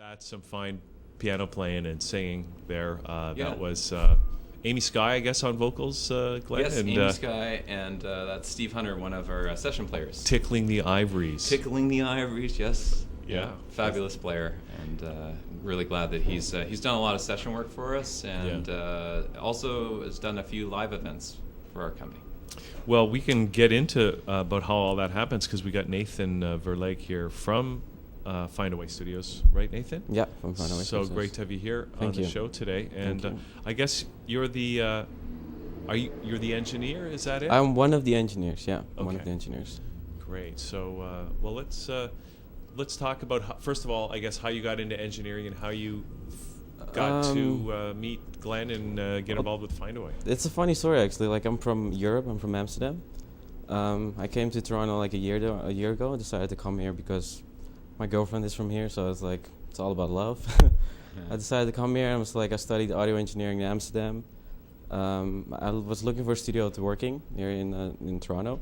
That's some fine piano playing and singing there. Yeah. That was Amy Sky, I guess, on vocals, Glenn. Yes, and, Amy Sky, and that's Steve Hunter, one of our session players. Tickling the Ivories. Tickling the Ivories, yes. Yeah. Fabulous player, and really glad that he's done a lot of session work for us, and also has done a few live events for our company. Well, we can get into about how all that happens because we got Nathan Verleg here from Find Away Studios, right, Nathan? Yeah, from Find Away Studios. So great to have you here on Thank the you. show today. And Thank you. I guess you're the you're the engineer? Is that it? I'm one of the engineers. Yeah, I'm one of Okay. the engineers. Great. So well, let's talk about first of all, I guess, how you got into engineering and how you got to meet Glenn and get involved with Find Away. It's a funny story actually. Like I'm from Europe. I'm from Amsterdam. I came to Toronto like a year ago. I decided to come here because my girlfriend is from here, so it's like it's all about love. I decided to come here, and I studied audio engineering in Amsterdam. I was looking for a studio to work in here in Toronto.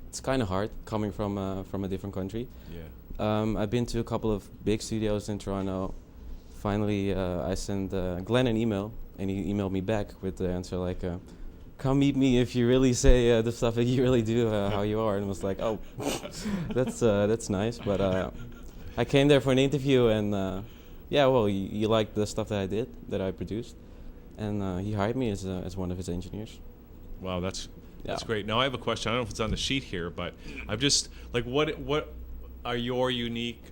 It's kind of hard coming from a different country. Yeah. I've been to a couple of big studios in Toronto. Finally, I sent Glenn an email, and he emailed me back with the answer like, "Come meet me if you really say the stuff that you really do, how you are." And I was like, "Oh, that's nice." But I came there for an interview, and he liked the stuff that I did, that I produced, and he hired me as one of his engineers. Wow, that's great. Now I have a question. I don't know if it's on the sheet here, but I'm just like, what are your unique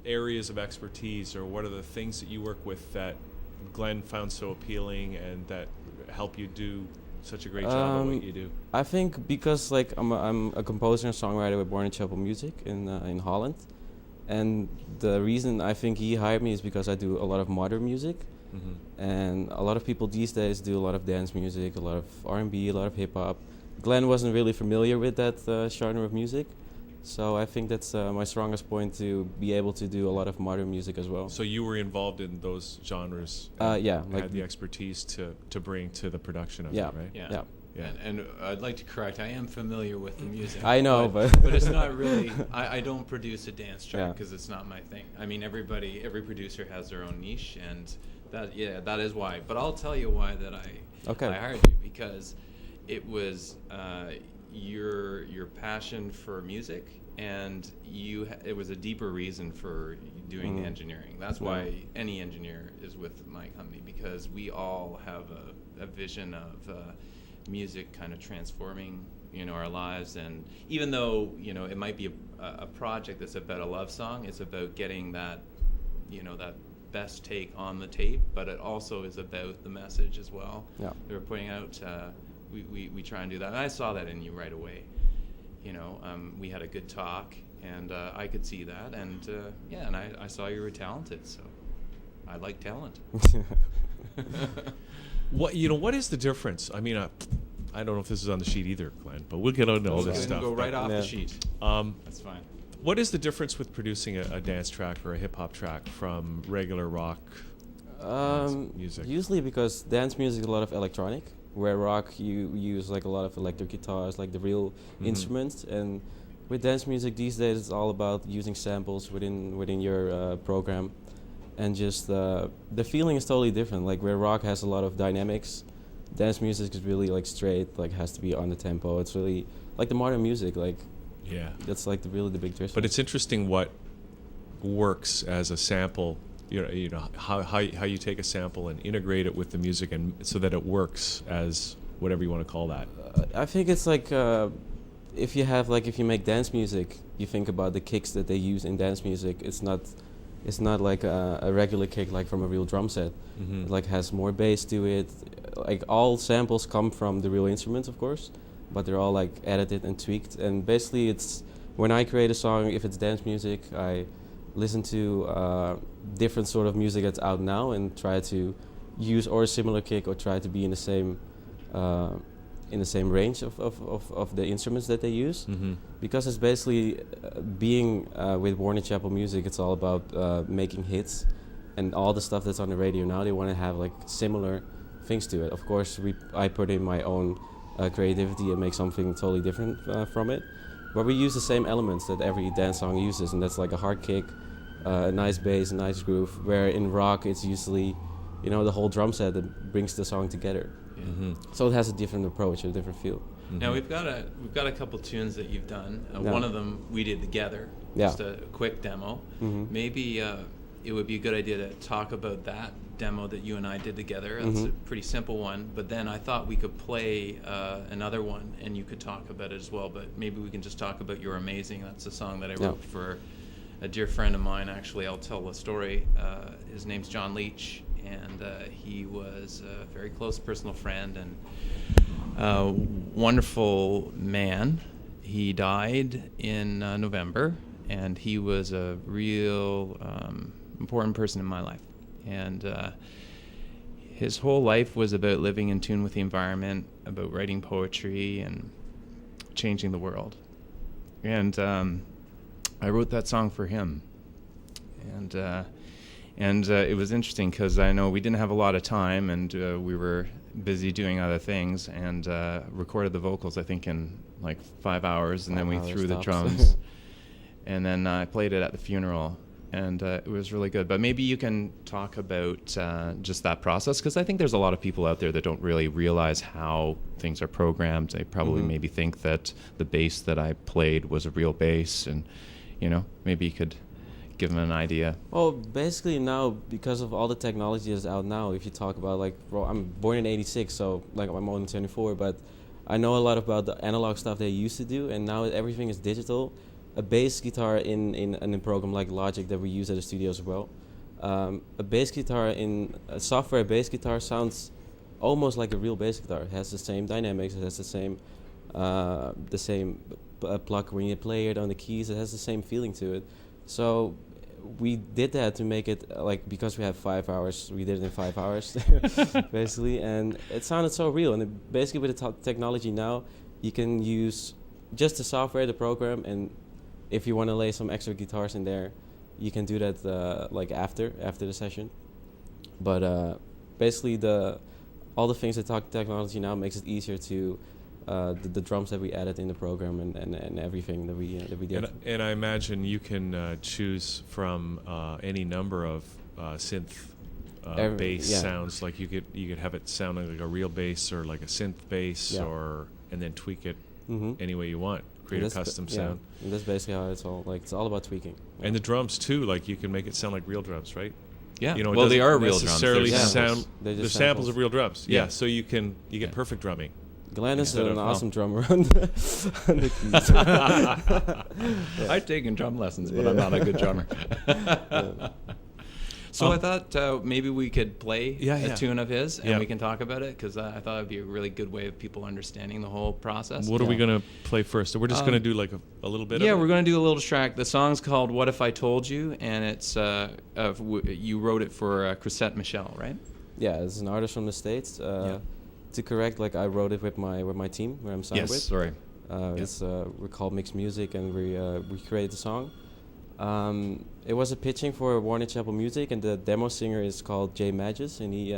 areas of expertise, or what are the things that you work with that Glenn found so appealing and that help you do such a great job at what you do? I think because like I'm a composer and songwriter with Born in Chapel Music in Holland, and the reason I think he hired me is because I do a lot of modern music. Mm-hmm. And a lot of people these days do a lot of dance music, a lot of R&B, a lot of hip-hop. Glenn wasn't really familiar with that genre of music, so I think that's my strongest point, to be able to do a lot of modern music as well. So you were involved in those genres. Had the expertise to bring to the production of it, right? Yeah. And I'd like to correct, I am familiar with the music. I know, but it's not really, I don't produce a dance track because it's not my thing. I mean, every producer has their own niche, and that is why. But I'll tell you why that I hired you, because it was your passion for music, and it was a deeper reason for doing the engineering. That's why any engineer is with my company, because we all have a vision of music kind of transforming our lives. And even though it might be a project that's about a love song, it's about getting that that best take on the tape, but it also is about the message as well. Yeah. We're putting out. We try and do that. And I saw that in you right away. We had a good talk, and I could see that, and and I saw you were talented, so I like talent. What is the difference? I mean, I don't know if this is on the sheet either, Glenn, but we'll get on to all this stuff. Go right off the sheet. That's fine. What is the difference with producing a dance track or a hip-hop track from regular rock music? Usually because dance music is a lot of electronic, where rock you use like a lot of electric guitars, like the real instruments. And with dance music these days, it's all about using samples within your program, and just the feeling is totally different. Like where rock has a lot of dynamics, dance music is really like straight, like has to be on the tempo. It's really like the modern music, like. Yeah, that's like really the big difference. But it's interesting what works as a sample. How you take a sample and integrate it with the music, and so that it works as whatever you want to call that. I think it's like if you make dance music, you think about the kicks that they use in dance music. It's not like a regular kick like from a real drum set. Mm-hmm. It like has more bass to it. Like all samples come from the real instruments, of course, but they're all like edited and tweaked. And basically it's, when I create a song, if it's dance music, I listen to different sort of music that's out now and try to use or a similar kick, or try to be in the same range of the instruments that they use. Mm-hmm. Because it's basically being with Born in Chapel Music, it's all about making hits, and all the stuff that's on the radio now, they want to have like similar things to it. Of course, I put in my own creativity and make something totally different from it, but we use the same elements that every dance song uses, and that's like a hard kick, a nice bass, a nice groove. Where in rock, it's usually, you know, the whole drum set that brings the song together. Mm-hmm. So it has a different approach, a different feel. Mm-hmm. Now we've got a couple tunes that you've done. One of them we did together, just a quick demo. Mm-hmm. Maybe it would be a good idea to talk about that demo that you and I did together. It's a pretty simple one, but then I thought we could play another one and you could talk about it as well. But maybe we can just talk about You're Amazing. That's a song that I wrote for a dear friend of mine. Actually, I'll tell the story. His name's John Leach, and he was a very close personal friend and a wonderful man. He died in November, and he was a real important person in my life. And his whole life was about living in tune with the environment, about writing poetry and changing the world. And I wrote that song for him. And it was interesting because I know we didn't have a lot of time, and we were busy doing other things, and recorded the vocals, I think, in like 5 hours, and then we threw the drums. And then I played it at the funeral, and it was really good. But maybe you can talk about just that process, because I think there's a lot of people out there that don't really realize how things are programmed. They probably maybe think that the bass that I played was a real bass, and, you know, maybe you could give them an idea. Well, basically now, because of all the technology that's out now, if you talk about, like, bro, I'm born in 86, so like I'm only 24, but I know a lot about the analog stuff they used to do, and now everything is digital. A bass guitar in a program like Logic that we use at the studio as well. A bass guitar in a software bass guitar sounds almost like a real bass guitar. It has the same dynamics, it has the same plug when you play it on the keys, it has the same feeling to it. So we did that to make it, like, because we have 5 hours, we did it in 5 hours, basically, and it sounded so real. And basically with the technology now, you can use just the software, the program, and if you want to lay some extra guitars in there, you can do that like after the session. But basically all the things that technology now makes it easier to the drums that we added in the program and everything that we did. And I imagine you can choose from any number of synth bass sounds. Like you could have it sounding like a real bass or like a synth bass, and then tweak it any way you want. Create a custom sound. And that's basically how it's all, like, it's all about tweaking. Yeah. And the drums too, like you can make it sound like real drums, right? Yeah. You know, well, they are real drums. They're samples of real drums. Yeah. So you get perfect drumming. Glenn is an awesome drummer on the keys. I've taken drum lessons, but I'm not a good drummer. So I thought maybe we could play a tune of his, and we can talk about it, because I thought it would be a really good way of people understanding the whole process. What are we going to play first? So we're just going to do like a little bit of it? Yeah, we're going to do a little track. The song's called What If I Told You, and it's you wrote it for Chrisette Michel, right? Yeah, it's an artist from the States. To correct, like, I wrote it with my team where I'm signed with. Yes, sorry. We're called Mixed Music, and we created the song. It was a pitching for Warner Chappell Music, and the demo singer is called Jay Magis, and he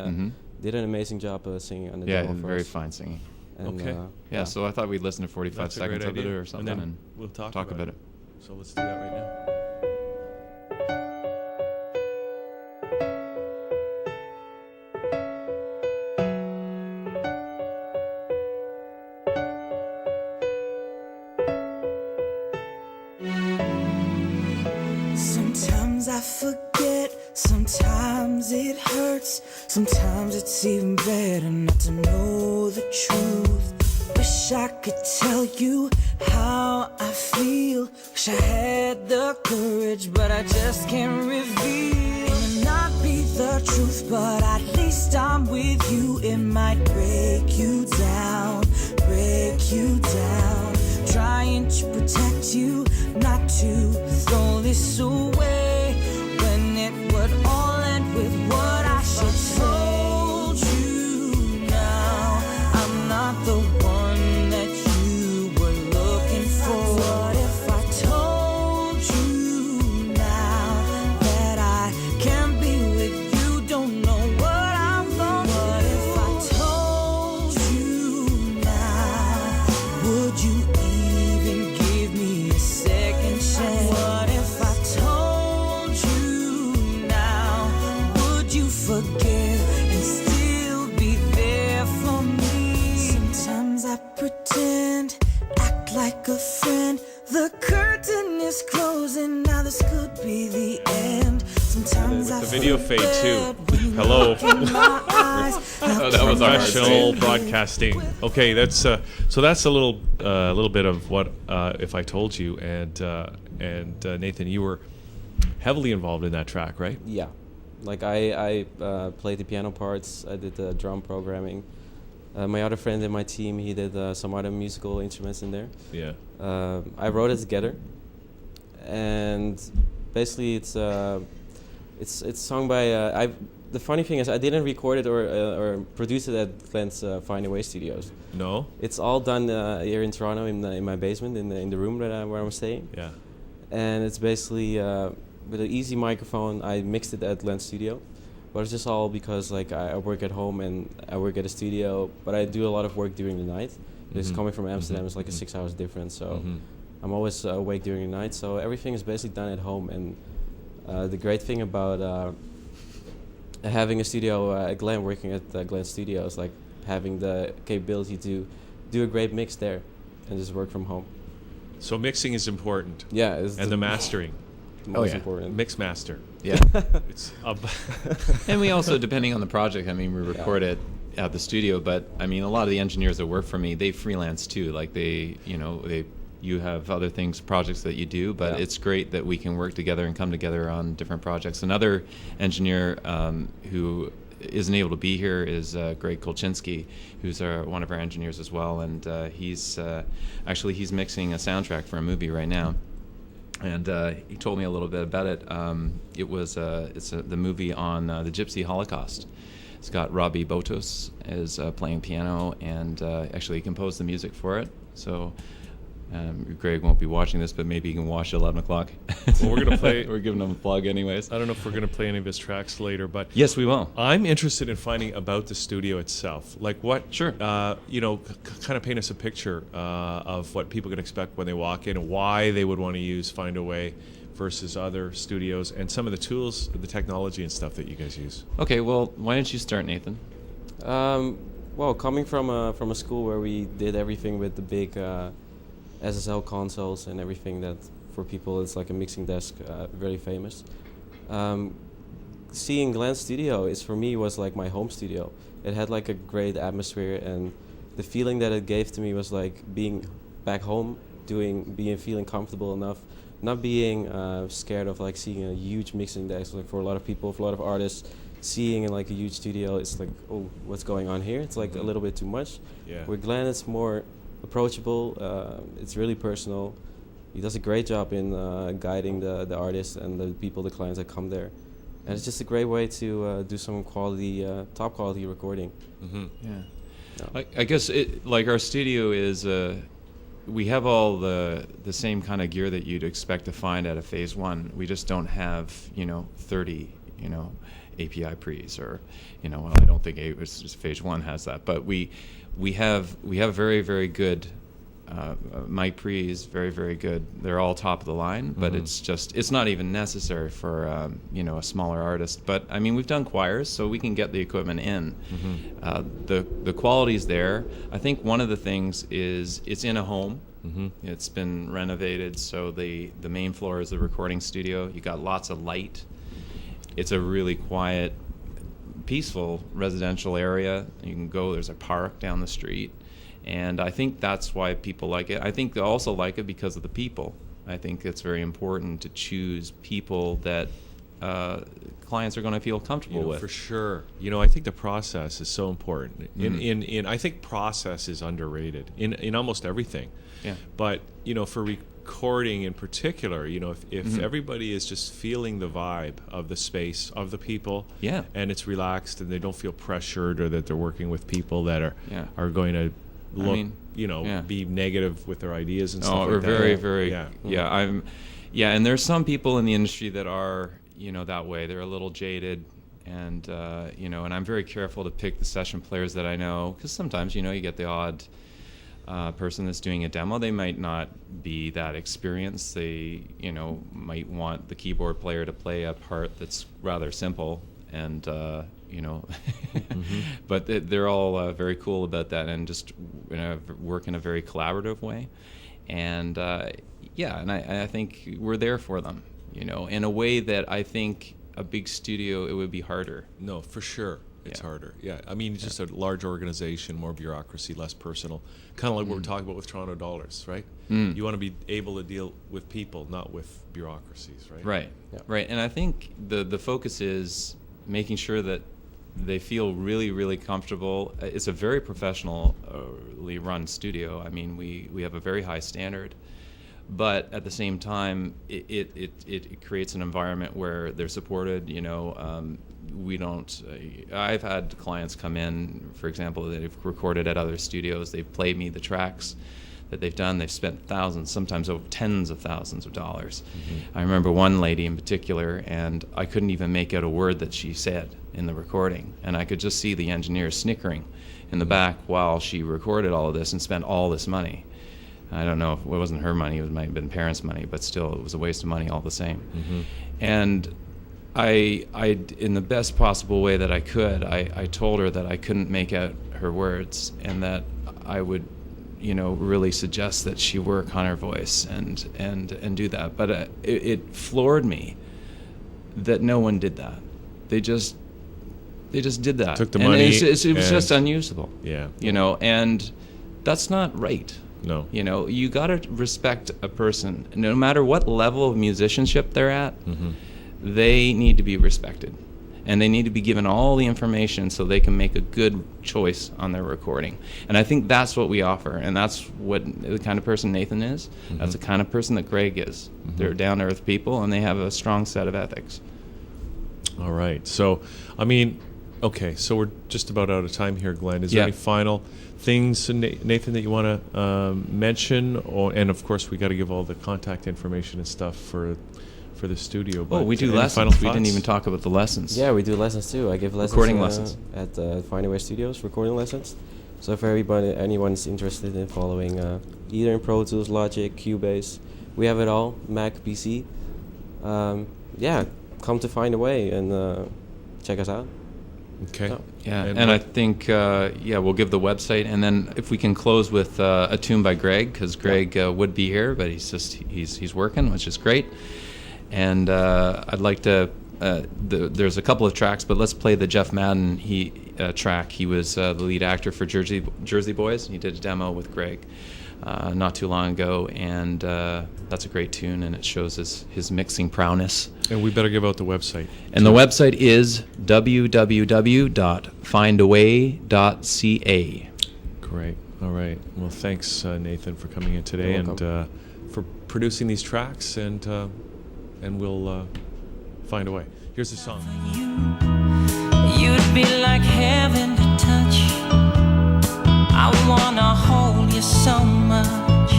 did an amazing job singing on the demo. Yeah, very fine singing. And, okay. So I thought we'd listen to 45 seconds of it or something, and then we'll talk about it. So let's do that right now. Sometimes I forget, sometimes it hurts, sometimes it's even better not to know the truth. Wish I could tell you how I feel, wish I had the courage, but I just can't reveal. It may not be the truth, but at least I'm with you. It might break you down, trying to protect you, not to throw this away, when it would all end with what I should told you. Now I'm not the one that you were looking for. What if I told you now that I can't be with you, don't know what I'm gonna do? What if I told you now, would you friend. The curtain is closing, now this could be the end. Sometimes the video fade too. Hello. That was our professional broadcasting. Okay, that's so that's a little bit of what If I Told You, and Nathan, you were heavily involved in that track, right? Yeah, like I played the piano parts. I did the drum programming. My other friend in my team, he did some other musical instruments in there. Yeah. I wrote it together, and basically it's sung by. The funny thing is, I didn't record it or produce it at Glenn's Find Away Studios. No. It's all done here in Toronto in my basement in the room where I'm staying. Yeah. And it's basically with an easy microphone. I mixed it at Glenn's studio. But it's just all because like I work at home and I work at a studio, but I do a lot of work during the night. Because coming from Amsterdam is like a 6 hours difference, so I'm always awake during the night. So everything is basically done at home. And the great thing about having a studio at Glen, working at Glen Studio, is like having the capability to do a great mix there and just work from home. So mixing is important. Yeah, and the mastering. Most important. Mix master. Yeah. It's and we also, depending on the project, I mean, we record it at the studio, but I mean, a lot of the engineers that work for me, they freelance too. Like you have other things, projects that you do, but it's great that we can work together and come together on different projects. Another engineer who isn't able to be here is Greg Kolchinsky, who's one of our engineers as well, and he's mixing a soundtrack for a movie right now. And he told me a little bit about it. It's the movie on the Gypsy Holocaust. It's got Robbie Botos as playing piano, and actually he composed the music for it. So Greg won't be watching this, but maybe he can watch at 11 o'clock. Well, we're gonna play. We're giving him a plug, anyways. I don't know if we're gonna play any of his tracks later, but yes, we will. I'm interested in finding about the studio itself. Like what? Sure. Kind of paint us a picture of what people can expect when they walk in, and why they would want to use Find a Way versus other studios, and some of the tools, the technology and stuff that you guys use. Okay. Well, why don't you start, Nathan? Well, coming from a school where we did everything with the big SSL consoles and everything that for people it's like a mixing desk, very famous. Seeing Glenn's studio for me was like my home studio. It had like a great atmosphere, and the feeling that it gave to me was like being back home, feeling comfortable enough, not being scared of like seeing a huge mixing desk. Like for a lot of people, for a lot of artists, seeing in like a huge studio, it's like, oh, what's going on here? It's like a little bit too much. Yeah. With Glenn, it's more approachable. It's really personal. He does a great job in guiding the artists and the people, the clients that come there. And it's just a great way to do some quality, top quality recording. Mm-hmm. Yeah. No. I guess like our studio is, we have all the same kind of gear that you'd expect to find at a Phase 1. We just don't have 30 API pre's, or well, I don't think Phase 1 has that, but we have very, very good mic pre's, very, very good. They're all top of the line, but it's not even necessary for a smaller artist. But I mean, we've done choirs, so we can get the equipment in. The quality's there. I think one of the things is it's in a home. It's been renovated, so the main floor is the recording studio. You got lots of light. It's a really quiet, peaceful residential area. You can go, there's a park down the street. And I think that's why people like it. I think they also like it because of the people. I think it's very important to choose people that clients are going to feel comfortable with. For sure. I think the process is so important. I think process is underrated in almost everything. Yeah. But, for recording in particular, if everybody is just feeling the vibe of the space, of the people, and it's relaxed and they don't feel pressured, or that they're working with people that are going to look, be negative with their ideas and stuff like that. Very, very, and there's some people in the industry that are, that way. They're a little jaded, and, and I'm very careful to pick the session players that I know, because sometimes, you get the odd person that's doing a demo. They might not be that experienced. They, might want the keyboard player to play a part that's rather simple, and but they're all very cool about that, and just work in a very collaborative way. And and I think we're there for them, in a way that I think a big studio, it would be harder. No, for sure. It's harder. Yeah. I mean, just a large organization, more bureaucracy, less personal. Kind of like what we're talking about with Toronto Dollars, right? You want to be able to deal with people, not with bureaucracies, right? Right. Yeah. Right. And I think the focus is making sure that they feel really, really comfortable. It's a very professionally run studio. I mean, we have a very high standard. But at the same time, it creates an environment where they're supported. We don't. I've had clients come in, for example, that have recorded at other studios. They've played me the tracks that they've done. They've spent thousands, sometimes over tens of thousands of dollars. I remember one lady in particular, and I couldn't even make out a word that she said in the recording, and I could just see the engineer snickering in the back while she recorded all of this and spent all this money. I don't know if it wasn't her money, it might have been parents' money, but still it was a waste of money all the same. And I in the best possible way that I could, I told her that I couldn't make out her words and that I would, really suggest that she work on her voice and do that. But it floored me that no one did that. They just did that. Took the money. It was just unusable. Yeah. And that's not right. No. You got to respect a person, no matter what level of musicianship they're at. They need to be respected, and they need to be given all the information so they can make a good choice on their recording. And I think that's what we offer, and that's what the kind of person Nathan is. That's the kind of person that Greg is. They're down-to-earth people, and they have a strong set of ethics. All right. So, I mean, okay, so we're just about out of time here, Glenn. Is there any final things, Nathan, that you want to mention? And, of course, we got to give all the contact information and stuff for the studio. But we do lessons. We didn't even talk about the lessons. Yeah, we do lessons too. I give lessons. Recording lessons. At Find Away Studios, recording lessons. So if anyone's interested in following either in Pro Tools, Logic, Cubase, we have it all, Mac, PC. Come to Find Away and check us out. Okay. So. Yeah, and I think, we'll give the website, and then if we can close with a tune by Greg, because Greg would be here, but he's working, which is great. And I'd like to, there's a couple of tracks, but let's play the Jeff Madden track. He was the lead actor for Jersey Boys. He did a demo with Greg not too long ago, and that's a great tune, and it shows his mixing prowess. And we better give out the website. And the website is www.findaway.ca. Great. All right. Well, thanks, Nathan, for coming in today and for producing these tracks, and we'll find a way. Here's the song. You'd be like heaven to touch. I wanna hold you so much.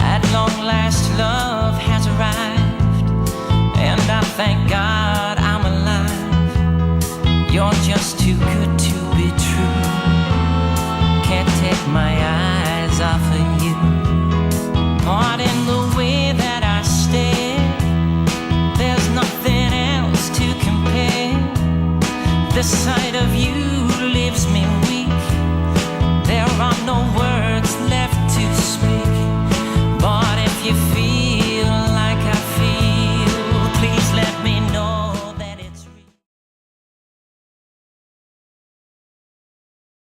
At long last, love has arrived, and I thank God I'm alive. You're just too good to be true. Can't take my eyes off of you. Caught in the